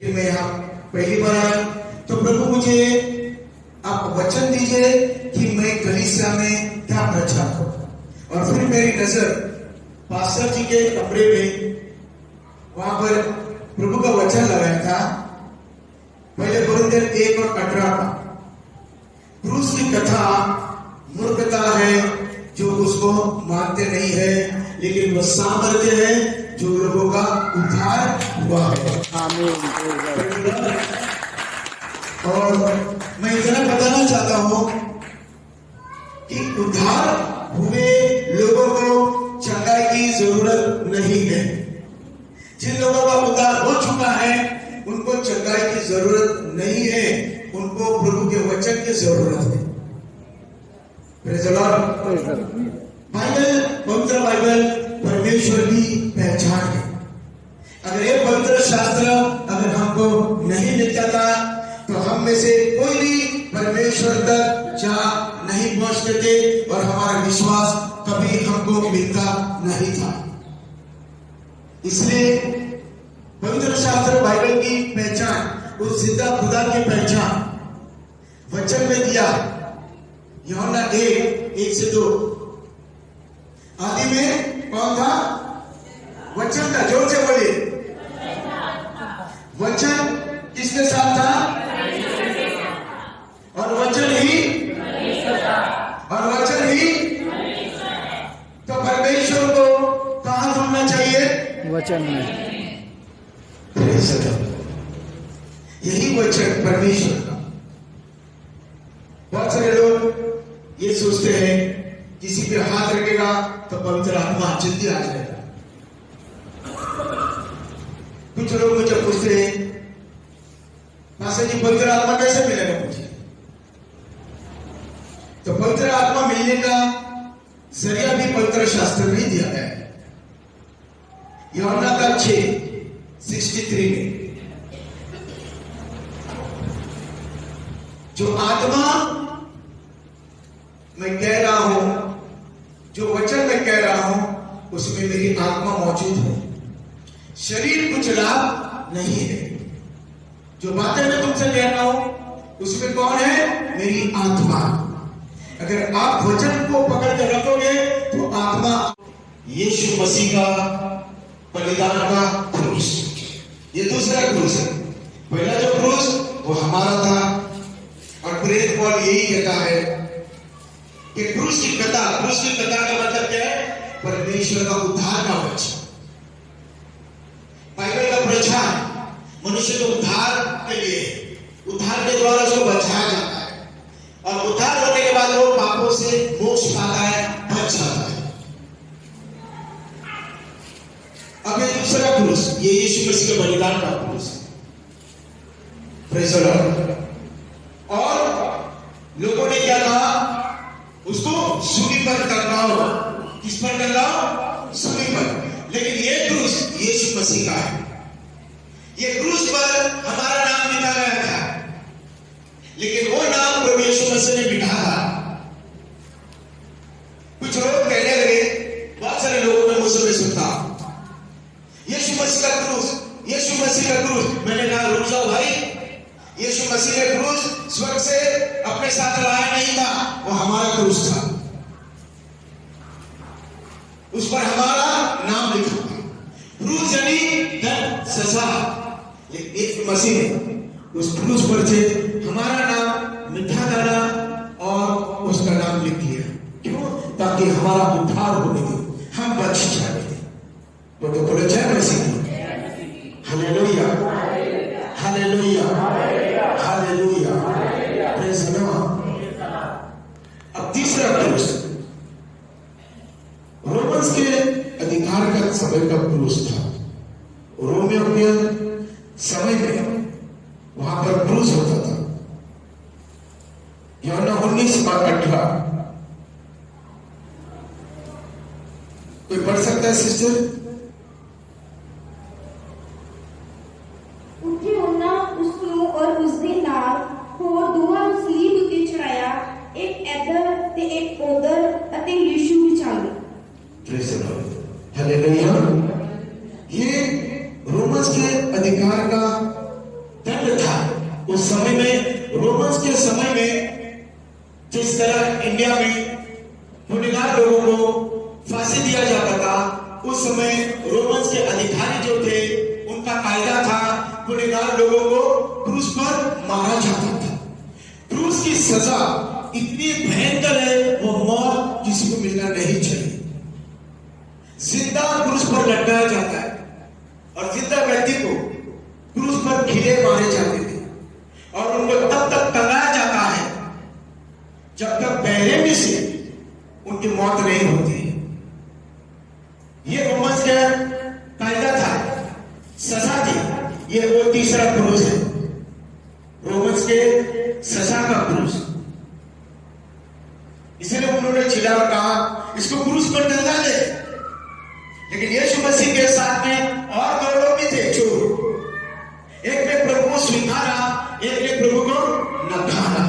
कि मैं यहाँ पहली बार आया, तो प्रभु मुझे आप वचन दीजिए कि मैं कलीसिया में क्या प्रचार करूं। और फिर मेरी नजर पास्टर जी के कमरे में वहां पर प्रभु का वचन लगाया था, पहले कोरिन्थियर 1:18 का। क्रूस की कथा मूर्खता है जो उसको मानते नहीं है, लेकिन वह सामर्थ्य है जो लोगों का उद्धार हुआ है। और मैं इतना बताना चाहता हूं कि उद्धार हुए लोगों को चंगाई की जरूरत नहीं है। जिन लोगों का उद्धार हो चुका है उनको चंगाई की जरूरत नहीं है, उनको प्रभु के वचन की जरूरत है। Praise the Lord. बाइबल, पवित्र बाइबल परमेश्वर की पहचान है। अगर ये पवित्र शास्त्र अगर हमको नहीं मिल जाता तो हम में से कोई भी परमेश्वर तक जा नहीं पहुंचते थे और हमारा विश्वास कभी हमको मिलता नहीं था। इसलिए पवित्र शास्त्र बाइबल की पहचान, उस जिंदा खुदा की पहचान वचन में दिया। यूहन्ना 1:1-2। आदि में कौन था? वचन था। जोर से बोलिए। वचन किसके साथ था? और वचन ही तो परमेश्वर को कहां ढूंढना चाहिए? वचन में। यही वचन परमेश्वर का। बहुत सारे लोग ये सोचते हैं किसी पे हाथ रखेगा तो पवित्र आत्मा जल्दी आ जाएगा। कुछ लोग मुझे पूछते हैं, पास्टर जी पवित्र आत्मा कैसे मिलेगा मुझे? तो पवित्र आत्मा मिलने का जरिया भी पवित्र शास्त्र में दिया गया है। यूहन्ना 6:63 में, जो आत्मा मैं कह रहा हूं, जो वचन मैं कह रहा हूं, उसमें मेरी आत्मा मौजूद है। शरीर कुछ लाभ नहीं है। जो बातें मैं तुमसे कह रहा हूं उसमें कौन है? मेरी आत्मा। अगर आप वचन को पकड़ कर रखोगे तो आत्मा। यीशु मसीह का बलिदान का क्रूस, ये दूसरा क्रूस है। पहला जो क्रूस वो हमारा था, और प्रेरित पौल यही कहता है कि क्रूस की कथा का मतलब क्या है? परमेश्वर का उद्धार का वचन। बाइबल का प्रचार मनुष्य को उद्धार के लिए, उद्धार के द्वारा उसको बचाया जाता है, और उद्धार होने के बाद वो पापों से मोक्ष पाता है, बच जाता है। अब ये दूसरा क्रूस, ये यीशु मसीह के बलिदान का क्रूस है। Praise the Lord. और लोगों ने क्या कहा? उसको सूली पर टंगाओ। किस पर टंगाओ? सूली पर। लेकिन ये क्रूस यीशु मसीह का है। ये क्रूस पर हमारा नाम लिखा गया था, लेकिन वो नाम प्रभु यीशु मसीह ने मिटा था। कुछ लोग कहने लगे, बहुत सारे लोगों ने मुझसे मैं सुनता, यीशु मसीह का क्रूस, यीशु मसीह का क्रूस। मैंने कहा रुक जाओ भाई, यीशु मसीह ने क्रूस स्वर्ग से अपने साथ लाया नहीं था, वो हमारा क्रूस था। उस पर हमारा नाम लिखा था। क्रूस यानी दर्द, सजा। लेकिन यीशु मसीह ने उस क्रूस पर से हमारा नाम मिटा डाला और उसका नाम लिख लिया। क्यों? ताकि हमारा उद्धार होने दे, हम बच जाएंगे। तो बोलो जय मसीह। Hallelujah, hallelujah, hallelujah, praise the lord. अब तीसरा क्रूस रोमन्स के अधिकार का समय का क्रूस था। रोमियों के समय में वहां पर क्रूस होता था। यूहन्ना 19:18। कोई पढ़ सकता है सिस्टर? और उसने नाल होर दोवां ਨੂੰ ਸਲੀਬ ਉੱਤੇ ਚੜਾਇਆ, ਇੱਕ ਇੱਧਰ ਤੇ ਇੱਕ ਉਧਰ, ਅਤੇ ਯीशु ਵਿਚਾਲੇ। Praise the Lord, hallelujah. ये रोमन्स के अधिकार का उस समय में, रोमन्स के समय में जिस तरह इंडिया में गुनहगार लोगों को फांसी दिया जाता था, उस समय रोमन्स के अधिकारी जो थे उनका कायदा था गुनहगार लोगों को क्रूस पर मारा जाता था। क्रूस की सजा इतनी भयंकर है, वो मौत किसी को मिलना नहीं चाहिए। जिंदा क्रूस पर लटकाया जाता है और जिंदा व्यक्ति को क्रूस पर खिले मारे जाते थे और उनको तब तक टंगाया जाता है जब तक बेरहमी से उनकी मौत नहीं होती है। ये रोमन्स का कायदा था, सजा थी। ये वो तीसरा क्रूस है, रोमन्स के सजा का क्रूस। इसलिए उन्होंने चिल्ला और कहा इसको क्रूस पर टंगा दे। लेकिन यीशु मसीह के साथ में और दो लोग भी थे चोर। एक ने प्रभु को स्वीकारा, एक ने प्रभु को नकारा।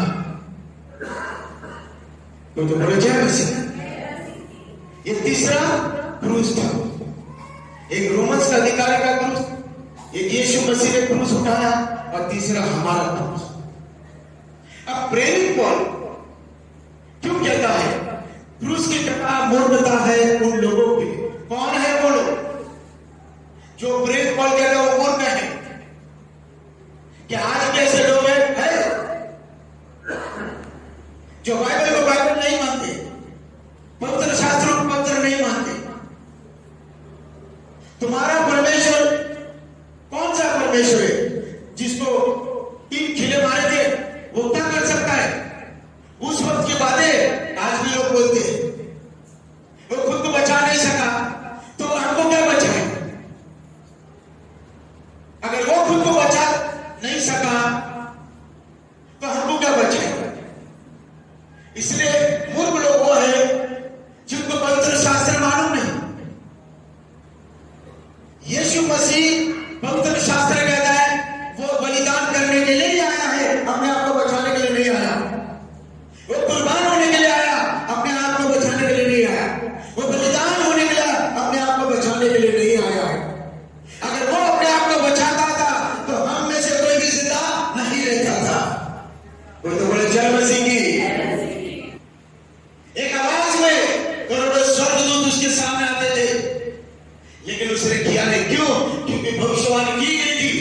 तो बोले जय मसीह। ये तीसरा क्रूस था, एक रोमन्स का अधिकारी का क्रूस, एक यीशु मसीह ने क्रूस उठाया और तीसरा हमारा क्रूस। अब प्रेरित पौल क्यों कहता है क्रूस की कथा मूर्खता है उन लोगों के लिए? कौन है वो लोग जो प्रेरित पौल कहता है वो मूर्ख है? क्या आज कैसे लोग हैं जो बाइबल को बाइबल नहीं मानते, पवित्र शास्त्रों को पवित्र नहीं मानते? तुम्हारा परमेश्वर कौन सा परमेश्वर है जिसको 3 खिले मारे थे? वो क्या कर सकता है? उस वक्त की बातें आज भी लोग बोलते हैं। वो खुद को बचा नहीं सका तो हमको क्या बचाए? अगर वो खुद को बचा नहीं सका तो हमको क्या बचाए? इसलिए मूर्ख लोग वो है जिनको पवित्र शास्त्र मालूम नहीं। यीशु मसीह पवित्र शास्त्र कहता है वो बलिदान करने के लिए ही आया है, अपने आप को बचाने के लिए नहीं आया। वो कुर्बान होने के लिए आया, अपने आप को बचाने के लिए नहीं आया। वो बलिदान होने के लिए अपने आप को बचाने के लिए नहीं आया है। अगर वो अपने आप को बचाता था तो हम में से कोई भी जिंदा नहीं रहता था। वो तो बोले जय मसीह की। एक आवाज में करोड़ों स्वर्गदूत उसके सामने आते थे, लेकिन उसने किया नहीं। क्यों? क्योंकि भविष्यवाणी की गई थी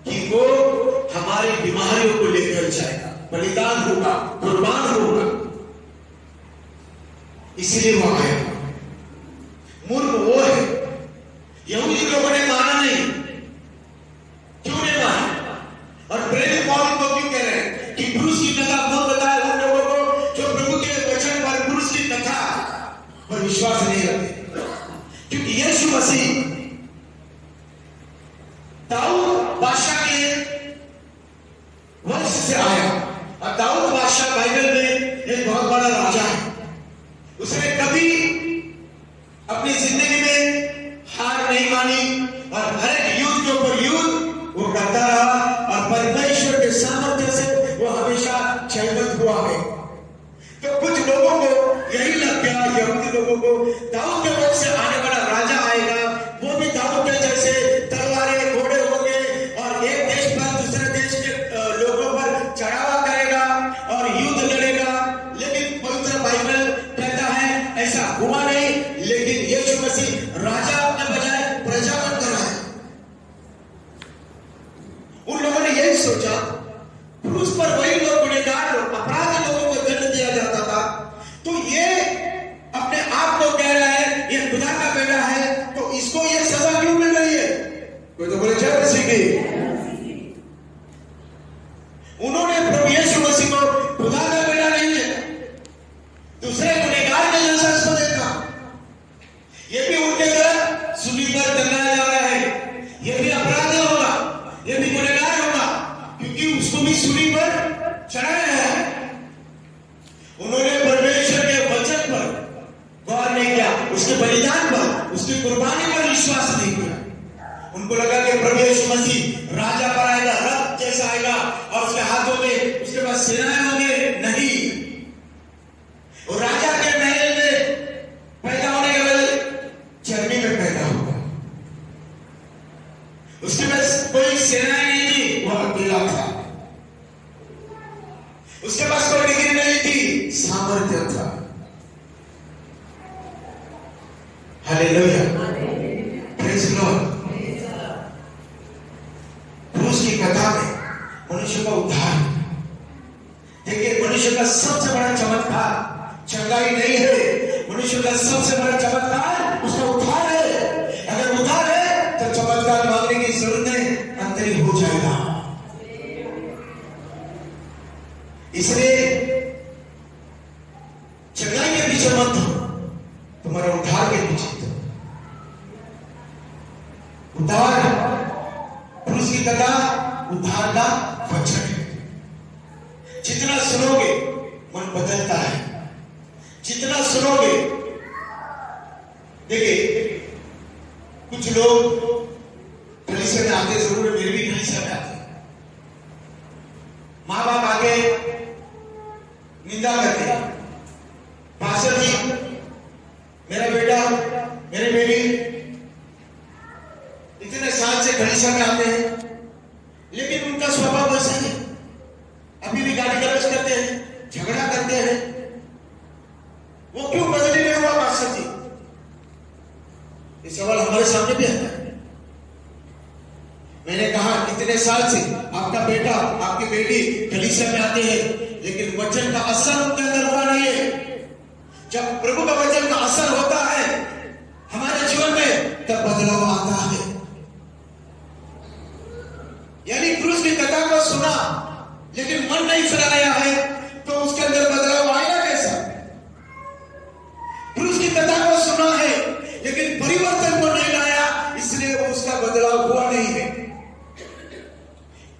कि वो हमारी बीमारियों को लेकर जाएगा, बलिदान होगा, कुर्बान होगा। इसलिए वो आया। मूर्ख वो है। यहूदी लोगों ने माना नहीं। क्यों नहीं माना? और प्रेरित पौल को क्यों कह रहे हैं कि क्रूस की कथा कौन बताए उन लोगों को जो प्रभु के वचन पर, क्रूस की कथा पर विश्वास नहीं रखते? क्योंकि यीशु मसीह दाऊद बादशाह के वंश से आया और दाऊद बादशाह बाइबल में एक बहुत बड़ा राजा है। उसने कभी अपनी जिंदगी में हार नहीं मानी और हर एक युद्ध के ऊपर युद्ध वो करता रहा और परमेश्वर के सामर्थ्य से वो हमेशा जयवंत हुआ है। तो कुछ लोगों को यही लग गया, यहूदी लोगों को, दाऊद के वंश से आने वाला राजा आएगा, वो भी दाऊद के जैसे तलवारें घोड़े होंगे और एक देश पर दूसरे देश के लोगों पर चढ़ावा करेगा और युद्ध लड़ेगा। लेकिन पवित्र बाइबल कहता है ऐसा हुआ नहीं, लेकिन यीशु मसीह राजा अपने बजाय प्रजा बनकर आए। उन लोगों ने यही सोचा, क्रूस पर वही लोग गुनहगार लोग, अपराधी लोगों को दंड दिया जाता था, तो ये अपने आप को कह रहा है ये खुदा का बेटा है, तो इसको ये सजा क्यों मिल रही है? कोई तो बोले जय मसीह की। उन्होंने प्रभु यीशु मसीह को खुदा का बेटा नहीं देखा, दूसरे गुनहगार के जैसा इसको देखा। ये भी उनके तरह सूली पर टंगाया जा रहा है, ये भी अपराधी होगा, ये भी गुनहगार होगा, क्योंकि उसको भी सूली पर चढ़ाया है। उन्होंने परमेश्वर के वचन पर गौर नहीं किया, उसके बलिदान पर, उसकी कुर्बानी पर विश्वास नहीं किया। उनको लगा कि प्रभु यीशु मसीह राजा पर आएगा, रथ जैसा आएगा और उसके हाथों में उसके पास सेनाएं होंगे। नहीं, वो राजा के महल में पैदा होने के बदले चर्बी में पैदा होगा। उसके पास कोई सेनाएं नहीं थी, वो अकेला था। सामर्थ्य था। Hallelujah, praise Lord. क्रूस की कथा में मनुष्य का उद्धार। देखिए, मनुष्य का सबसे बड़ा चमत्कार चंगाई नहीं है, मनुष्य का सबसे बड़ा चमत्कार उसका उद्धार है। अगर उद्धार है तो चमत्कार मांगने की जरूरत नहीं, अंतरी हो जाएगा। इसलिए चंगाई के पीछे मत दो, तुम्हारा उद्धार के पीछे दो। उद्धार, क्रूस की कथा उद्धार का वचन है। जितना सुनोगे मन बदलता है, जितना सुनोगे। देखिए, कुछ लोग कलीसिया में आते जरूर, मेरे भी कलीसिया में आते, माँ बाप आके निंदा करते हैं, पास्टर जी मेरा बेटा मेरी बेटी इतने साल से कलीसिया में आते हैं, लेकिन उनका स्वभाव वैसा है, अभी भी गाली गलौज करते हैं, झगड़ा करते हैं। वो क्यों बदल नहीं हुआ पास्टर जी? ये सवाल हमारे सामने भी आता है। मैंने कहा, इतने साल से आपका बेटा आपकी बेटी कलीसिया में आते हैं, लेकिन वचन का असर उनके अंदर हुआ नहीं है। जब प्रभु का वचन का असर होता है हमारे जीवन में, तब बदलाव आता है। यानी क्रूस की कथा को सुना लेकिन मन नहीं फिराया है, तो उसके अंदर बदलाव आएगा कैसा? क्रूस की कथा को सुना है लेकिन परिवर्तन को नहीं लाया, इसलिए वो उसका बदलाव हुआ नहीं है।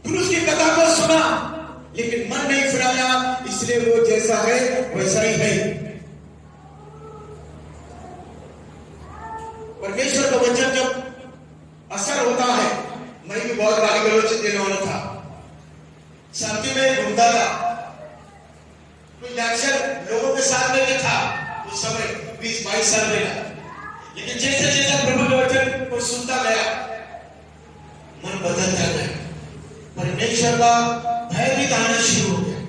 क्रूस की कथा को सुना लेकिन मन नहीं फिराया, इसलिए वो जैसा है वैसा ही है। परमेश्वर का वचन जब असर होता है, मैं भी बहुत गाली गलौज देने वाला था, शांति में घूमता था, कुछ अक्सर लोगों के साथ में भी था उस समय 20-22 साल में। लेकिन जैसे जैसे प्रभु के वचन को सुनता गया, मन बदलता गया, परमेश्वर का भय भी आना शुरू हो गया।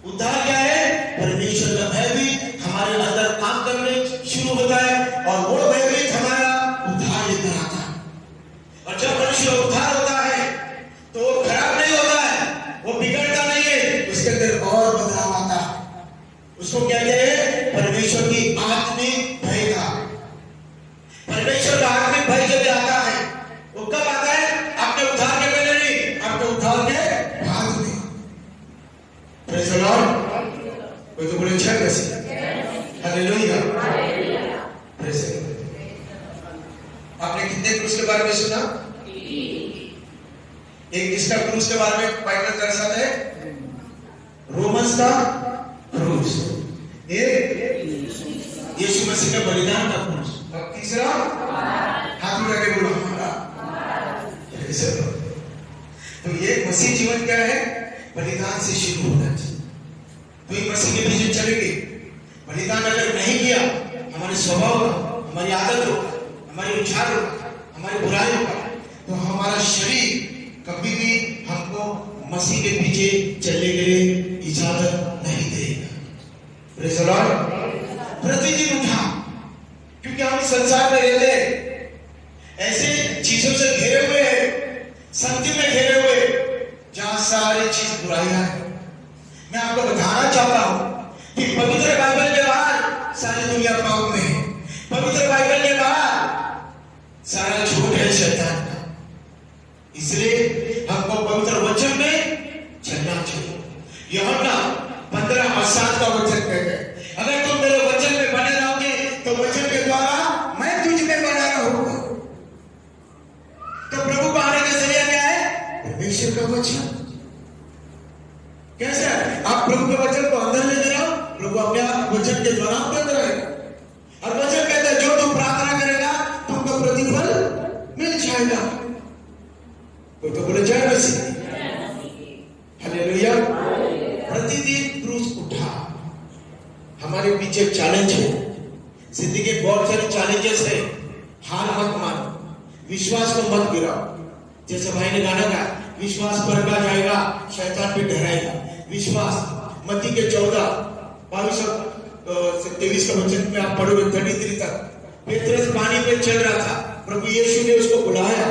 उद्धार क्या है? परमेश्वर का भय भी हमारे अंदर काम करने शुरू होता है, और वो भय भी हमारा उद्धार लेकर आता है। और जब मनुष्य उद्धार होता है तो वो खराब नहीं होता है, वो बिगड़ता नहीं है, उसके अंदर और बदलाव आता है। उसको कहते हैं परमेश्वर की आत्मिक भय का। परमेश्वर का आत्मिक भय जब आता है, वो कब आता है? आपके उद्धार के पहले नहीं, आपके उद्धार के बाद में। Praise the Lord. कोई तो बोले जय मसीह, हालेलुया, प्रेज़ द लॉर्ड। आपने कितने क्रूस के बारे में सुना? एक इसका क्रूस के बारे में बाइबल दर्शाता है, रोमन्स का क्रूस, एक यीशु मसीह का बलिदान का क्रूस, और तीसरा हाथ उठा के बोलो हमारा। तो ये मसीह जीवन क्या है? बलिदान से शुरू होना चाहिए। तो ये मसीह के पीछे चलेंगे, बलिदान अगर नहीं किया, हमारे स्वभाव का, हमारी आदत होगा, हमारे विचार होगा, हमारी बुराई होगा, तो हमारा शरीर कभी भी हमको मसीह के पीछे चलने के लिए इजाजत नहीं देगा। Praise the Lord. प्रतिदिन उठा, क्योंकि हम संसार में रहते हैं, ऐसे चीजों से घेरे हुए हैं, संगति में घेरे हुए, जहां सारी चीज बुराइयां है। मैं आपको बताना चाहता हूं कि पवित्र बाइबल के बाहर सारी दुनिया पाप में है। पवित्र बाइबल के बाहर सारा झूठ है शैतान का। इसलिए हमको पवित्र वचन में चलना चाहिए। यूहन्ना 15 और 7 का वचन कहते हैं, अगर तुम मेरे वचन में बने रहोगे तो वचन के द्वारा मैं तुझ में बना रहूंगा। तो प्रभु को आने का जरिया क्या है? परमेश्वर का वचन। कैसे? आप प्रभु के वचन को अंदर लेते रहो, प्रभु अपने वचन के द्वारा आपके अंदर आएगा। और वचन कहता है, जो तुम प्रार्थना करेगा तुमको प्रतिफल मिल जाएगा। तो बोले जय मसीह, हालेलुया। प्रतिदिन क्रूस उठा। हमारे पीछे चैलेंज है, जिंदगी बहुत सारी चैलेंजेस है। हार मत मानो, विश्वास को मत गिराओ। जैसे भाई ने गाना गाया, विश्वास परखा जाएगा, शैतान भी डराएगा। विश्वास, मत्ती के 14 22 से 23 का वचन में आप पढ़ोगे 33 तक। पेत्रस पानी पे चल रहा था, प्रभु यीशु ने उसको बुलाया,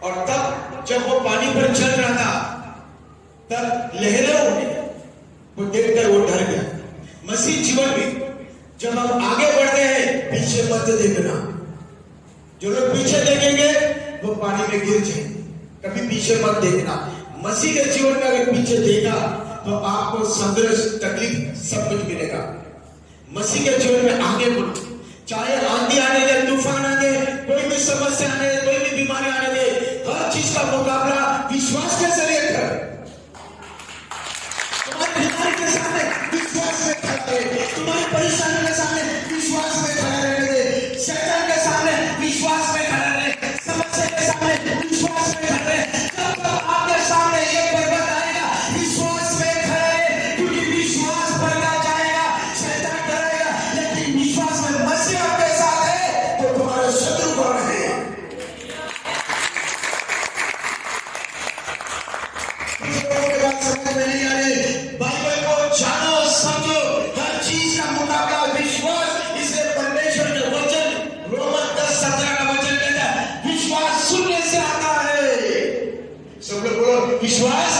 और तब जब वो पानी पर चल रहा था तब लहरें उठी, वो देखकर वो डर गया। मसीह जीवन में जब हम आगे बढ़ते हैं, पीछे मत देखना। जो लोग पीछे देखेंगे वो पानी में गिर जाएंगे, कभी पीछे मत देखना। मसीह के जीवन में अगर पीछे देखा तो आपको संघर्ष, तकलीफ सब कुछ मिलेगा। मसीह के जीवन में आगे बढ़ो, चाहे आंधी आने दे, तूफान आने, कोई भी समस्या आने दे, कोई भी बीमारी आने दे, हर चीज का मुकाबला विश्वास के जरिए कर। तुम्हारी बीमारी के सामने विश्वास में खड़ा रहे, तुम्हारी परेशानी के सामने विश्वास में खड़ा रहने दे, शैतान के सामने विश्वास में खड़ा रहे, समस्या के सामने विश्वास में खड़ा रहे। जब तक आपके सामने ये पर्वत आएगा, विश्वास में खड़ा रहे, क्योंकि विश्वास बढ़ता जाएगा, शैतान डरेगा, लेकिन विश्वास में मसीह आपके साथ है तो तुम्हारे शत्रु कौन है? समझ में नहीं आ रही, बाइबल को जानो, समझो, हर चीज का मुकाबला विश्वास। इसलिए परमेश्वर के वचन रोमन 10:17 का वचन कहता है, विश्वास सुनने से आता है। सब लोग बोलो, विश्वास